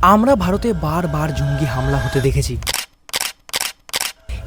আমরা ভারতে বারবার জঙ্গি হামলা হতে দেখেছি।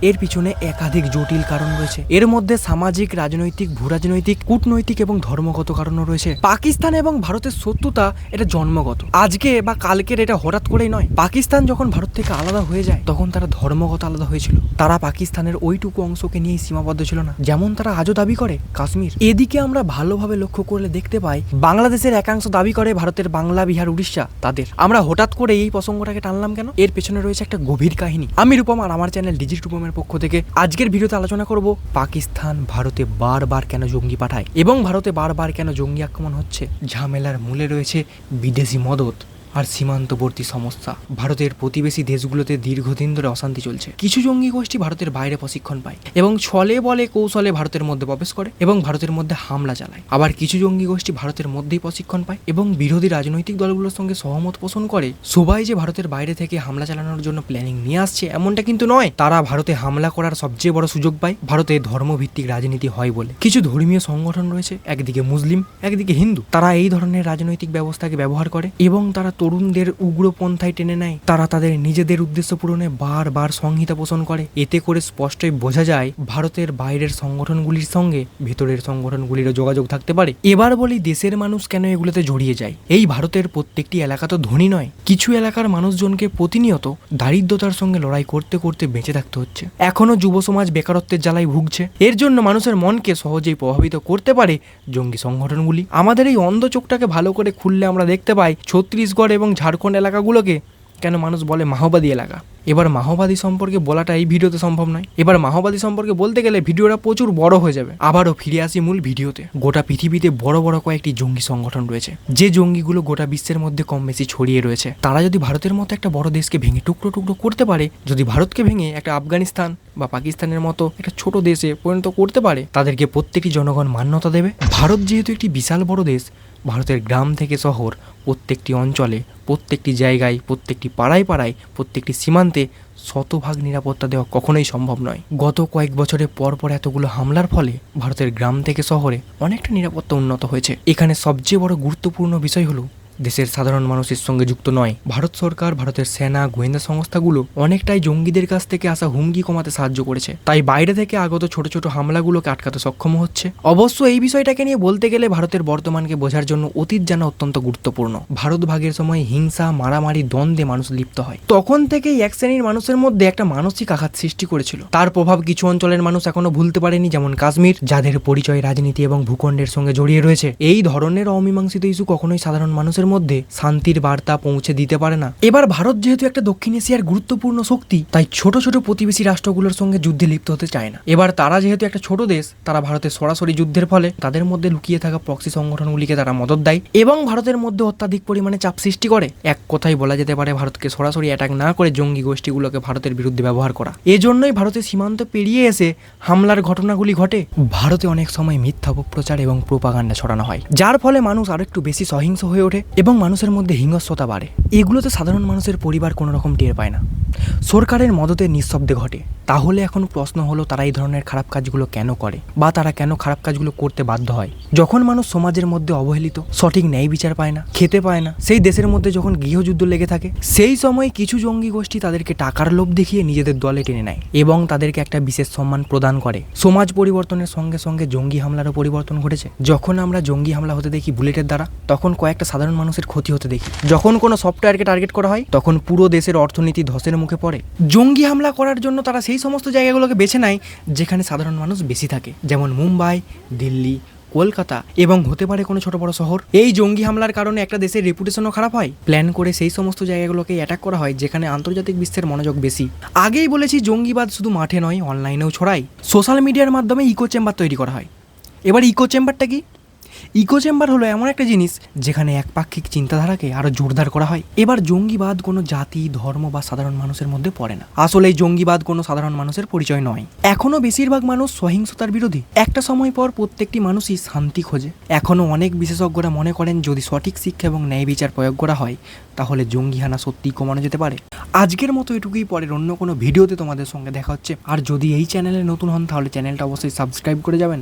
এর পিছনে একাধিক জটিল কারণ রয়েছে। এর মধ্যে সামাজিক, রাজনৈতিক, ভূরাজনৈতিক, কূটনৈতিক এবং ধর্মগত কারণও রয়েছে। পাকিস্তান এবং ভারতের শত্রুতা এটা জন্মগত, আজকে বা কালকের এটা হঠাৎ করেই নয়। পাকিস্তান যখন ভারত থেকে আলাদা হয়ে যায় তখন তারা ধর্মগত আলাদা হয়েছিল। তারা পাকিস্তানের ওইটুকু অংশকে নিয়েই সীমাবদ্ধ ছিল না, যেমন তারা আজও দাবি করে কাশ্মীর। এদিকে আমরা ভালোভাবে লক্ষ্য করলে দেখতে পাই বাংলাদেশের একাংশ দাবি করে ভারতের বাংলা, বিহার, উড়িষ্যা তাদের। আমরা হঠাৎ করে এই প্রসঙ্গটাকে টানলাম কেন? এর পেছনে রয়েছে একটা গভীর কাহিনী। আমি রূপম, আর আমার চ্যানেল ডিজিট রূপমের পক্ষ থেকে আজকের ভিডিওতে আলোচনা করব পাকিস্তান ভারতে বারবার কেন জঙ্গি পাঠায় এবং ভারতে বারবার কেন জঙ্গি আক্রমণ হচ্ছে। ঝামেলার মূলে রয়েছে বিদেশি মদত আর সীমান্তবর্তী সমস্যা। ভারতের প্রতিবেশী দেশগুলোতে দীর্ঘদিন ধরে অশান্তি চলছে। কিছু জঙ্গি গোষ্ঠী ভারতের বাইরে প্রশিক্ষণ পায় এবং ছলে বলে কৌশলে ভারতের মধ্যে প্রবেশ করে এবং ভারতের মধ্যে হামলা চালায়। আবার কিছু জঙ্গি গোষ্ঠী ভারতের মধ্যেই প্রশিক্ষণ পায় এবং বিরোধী রাজনৈতিক দলগুলোর সঙ্গে সহমত পোষণ করে। সবাই যে ভারতের বাইরে থেকে হামলা চালানোর জন্য প্ল্যানিং নিয়ে আসছে এমনটা কিন্তু নয়। তারা ভারতে হামলা করার সবচেয়ে বড় সুযোগ পায় ভারতে ধর্মভিত্তিক রাজনীতি হয় বলে। কিছু ধর্মীয় সংগঠন রয়েছে, একদিকে মুসলিম একদিকে হিন্দু। তারা এই ধরনের রাজনৈতিক ব্যবস্থাকে ব্যবহার করে এবং তারা তরুণদের উগ্রপন্থায় টেনে নেয়। তারা তাদের নিজেদের উদ্দেশ্য পূরণে বারবার সংহিতা পোষণ করে। এতে করে স্পষ্টই বোঝা যায় ভারতের বাইরের সংগঠনগুলির সঙ্গে ভেতরের সংগঠনগুলিরও যোগাযোগ থাকতে পারে। এবার বলি দেশের মানুষ কেন এগুলোতে জড়িয়ে যায়। এই ভারতের প্রত্যেকটি এলাকা তো ধনী নয়। কিছু এলাকার মানুষজনকে প্রতিনিয়ত দারিদ্রতার সঙ্গে লড়াই করতে করতে বেঁচে থাকতে হচ্ছে। এখনো যুব সমাজ বেকারত্বের জ্বালায় ভুগছে। এর জন্য মানুষের মনকে সহজেই প্রভাবিত করতে পারে জঙ্গি সংগঠনগুলি। আমাদের এই অন্ধ চোখটাকে ভালো করে খুললে আমরা দেখতে পাই ছত্তিশগড় এবং ঝাড়খণ্ড এলাকাগুলোকে কেন মানুষ বলে মাওবাদী এলাকা। এবার মাওবাদী সম্পর্কে বলাটা এই ভিডিওতে সম্ভব নয়। এবার মাওবাদী সম্পর্কে বলতে গেলে ভিডিওটা প্রচুর বড় হয়ে যাবে। আবারও ফিরে আসি মূল ভিডিওতে। গোটা পৃথিবীতে বড় বড় কয়েকটি জঙ্গি সংগঠন রয়েছে, যে জঙ্গিগুলো গোটা বিশ্বের মধ্যে কম বেশি ছড়িয়ে রয়েছে। তারা যদি ভারতের মতো একটা বড় দেশকে ভেঙে টুকরো টুকরো করতে পারে, যদি ভারতকে ভেঙে একটা আফগানিস্তান বা পাকিস্তানের মতো একটা ছোট দেশে পরিণত করতে পারে, তাদেরকে প্রত্যেকটি জনগণ মান্যতা দেবে। ভারত যেহেতু একটি বিশাল বড় দেশ, ভারতের গ্রাম থেকে শহর, প্রত্যেকটি অঞ্চলে, প্রত্যেকটি জায়গায়, প্রত্যেকটি পাড়ায় পাড়ায়, প্রত্যেকটি সীমান্তে শতভাগ নিরাপত্তা দেওয়া কখনোই সম্ভব নয়। গত কয়েক বছরে পরপর এতগুলো হামলার ফলে ভারতের গ্রাম থেকে শহরে অনেকটা নিরাপত্তা উন্নত হয়েছে। এখানে সবচেয়ে বড় গুরুত্বপূর্ণ বিষয় হলো দেশের সাধারণ মানুষের সঙ্গে যুক্ত নয়। ভারত সরকার, ভারতের সেনা, গোয়েন্দা সংস্থাগুলো অনেকটাই জঙ্গিদের কাছ থেকে আসা হুমকি কমাতে সাহায্য করেছে। তাই বাইরে থেকে আগত ছোট ছোট হামলাগুলোকে আটকাতে সক্ষম হচ্ছে। অবশ্য এই বিষয়টাকে নিয়ে বলতে গেলে ভারতের বর্তমানকে বোঝার জন্য অতীত জানা অত্যন্ত গুরুত্বপূর্ণ। ভারত ভাগের সময় হিংসা, মারামারি, দ্বন্দ্বে মানুষ লিপ্ত হয়। তখন থেকেই এক শ্রেণীর মানুষের মধ্যে একটা মানসিক আঘাত সৃষ্টি করেছিল। তার প্রভাব কিছু অঞ্চলের মানুষ এখনো ভুলতে পারেনি, যেমন কাশ্মীর, যাদের পরিচয় রাজনীতি এবং ভূখণ্ডের সঙ্গে জড়িয়ে রয়েছে। এই ধরনের অমীমাংসিত ইস্যু কখনোই সাধারণ মানুষের মধ্যে শান্তির বার্তা পৌঁছে দিতে পারে না। এবার ভারত যেহেতু একটা দক্ষিণ এশিয়ার গুরুত্বপূর্ণ শক্তি, তাই ছোট ছোট প্রতিবেশী রাষ্ট্রগুলোর সঙ্গে যুদ্ধে লিপ্ত হতে চায় না। এবার তারা যেহেতু একটা ছোট দেশ, তারা ভারতের সরাসরি যুদ্ধের ফলে তাদের মধ্যে লুকিয়ে থাকা প্রক্সি সংগঠনগুলিকে তারা মদত দেয় এবং ভারতের মধ্যে অত্যাধিক পরিমাণে চাপ সৃষ্টি করে। এক কথাই বলা যেতে পারে ভারতকে সরাসরি অ্যাটাক না করে জঙ্গি গোষ্ঠীগুলোকে ভারতের বিরুদ্ধে ব্যবহার করা। এজন্যই ভারতের সীমান্ত পেরিয়ে এসে হামলার ঘটনাগুলি ঘটে। ভারতে অনেক সময় মিথ্যা অপপ্রচার এবং প্রোপাগান্ডা ছড়ানো হয়, যার ফলে মানুষ আরো একটু বেশি সহিংস হয়ে ওঠে এবং মানুষের মধ্যে হিংস্রতা বাড়ে। এগুলোতে সাধারণ মানুষের পরিবার কোনো রকম টের পায় না, সরকারের মদতে নিঃশব্দে ঘটে। তাহলে এখন প্রশ্ন হলো, তারা এই ধরনের খারাপ কাজগুলো কেন করে বা তারা কেন খারাপ কাজগুলো করতে বাধ্য হয়? যখন মানুষ সমাজের মধ্যে অবহেলিত, সঠিক ন্যায় বিচার পায় না, খেতে পায় না, সেই দেশের মধ্যে যখন গৃহযুদ্ধ লেগে থাকে, সেই সময় কিছু জঙ্গি গোষ্ঠী তাদেরকে টাকার লোভ দেখিয়ে নিজেদের দলে টেনে নেয় এবং তাদেরকে একটা বিশেষ সম্মান প্রদান করে। সমাজ পরিবর্তনের সঙ্গে সঙ্গে জঙ্গি হামলারও পরিবর্তন ঘটেছে। যখন আমরা জঙ্গি হামলা হতে দেখি বুলেটের দ্বারা, তখন কয়েকটা সাধারণ মানুষের ক্ষতি হতে দেখি। যখন কোনো সফটওয়্যারকে টার্গেট করা হয়, তখন পুরো দেশের অর্থনীতি ধসের মুখে পড়ে। জঙ্গি হামলা করার জন্য তারা সেই সমস্ত জায়গাগুলোকে বেছে নেয় যেখানে সাধারণ মানুষ বেশি থাকে, যেমন মুম্বাই, দিল্লি, কলকাতা এবং হতে পারে কোনো ছোট বড় শহর। এই জঙ্গি হামলার কারণে একটা দেশের রেপুটেশনও খারাপ হয়। প্ল্যান করে সেই সমস্ত জায়গাগুলোকে অ্যাটাক করা হয় যেখানে আন্তর্জাতিক বিশ্বের মনোযোগ বেশি। আগেই বলেছি, জঙ্গিবাদ শুধু মাঠে নয়, অনলাইনেও ছড়ায়। সোশ্যাল মিডিয়ার মাধ্যমে ইকো চেম্বার তৈরি করা হয়। এবার ইকো চেম্বারটা কি? ইকো চেম্বার হলো এমন একটা জিনিস যেখানে একপাক্ষিক চিন্তাধারাকে আরো জোরদার করা হয়। এবার জঙ্গিবাদ কোনো জাতি, ধর্ম বা সাধারণ মানুষের মধ্যে পড়ে না। আসলে এই জঙ্গিবাদ কোনো সাধারণ মানুষের পরিচয় নয়। এখনো বেশিরভাগ মানুষ সহিংসতার বিরোধী। একটা সময় পর প্রত্যেকটি মানুষই শান্তি খোঁজে। এখনো অনেক বিশেষজ্ঞরা মনে করেন যদি সঠিক শিক্ষা এবং ন্যায় বিচার প্রয়োগ করা হয়, তাহলে জঙ্গি হানা সত্যিই কমানো যেতে পারে। আজকের মতো এটুকুই, পরের অন্য কোনো ভিডিওতে তোমাদের সঙ্গে দেখা হচ্ছে। আর যদি এই চ্যানেলে নতুন হন তাহলে চ্যানেলটা অবশ্যই সাবস্ক্রাইব করে যাবেন।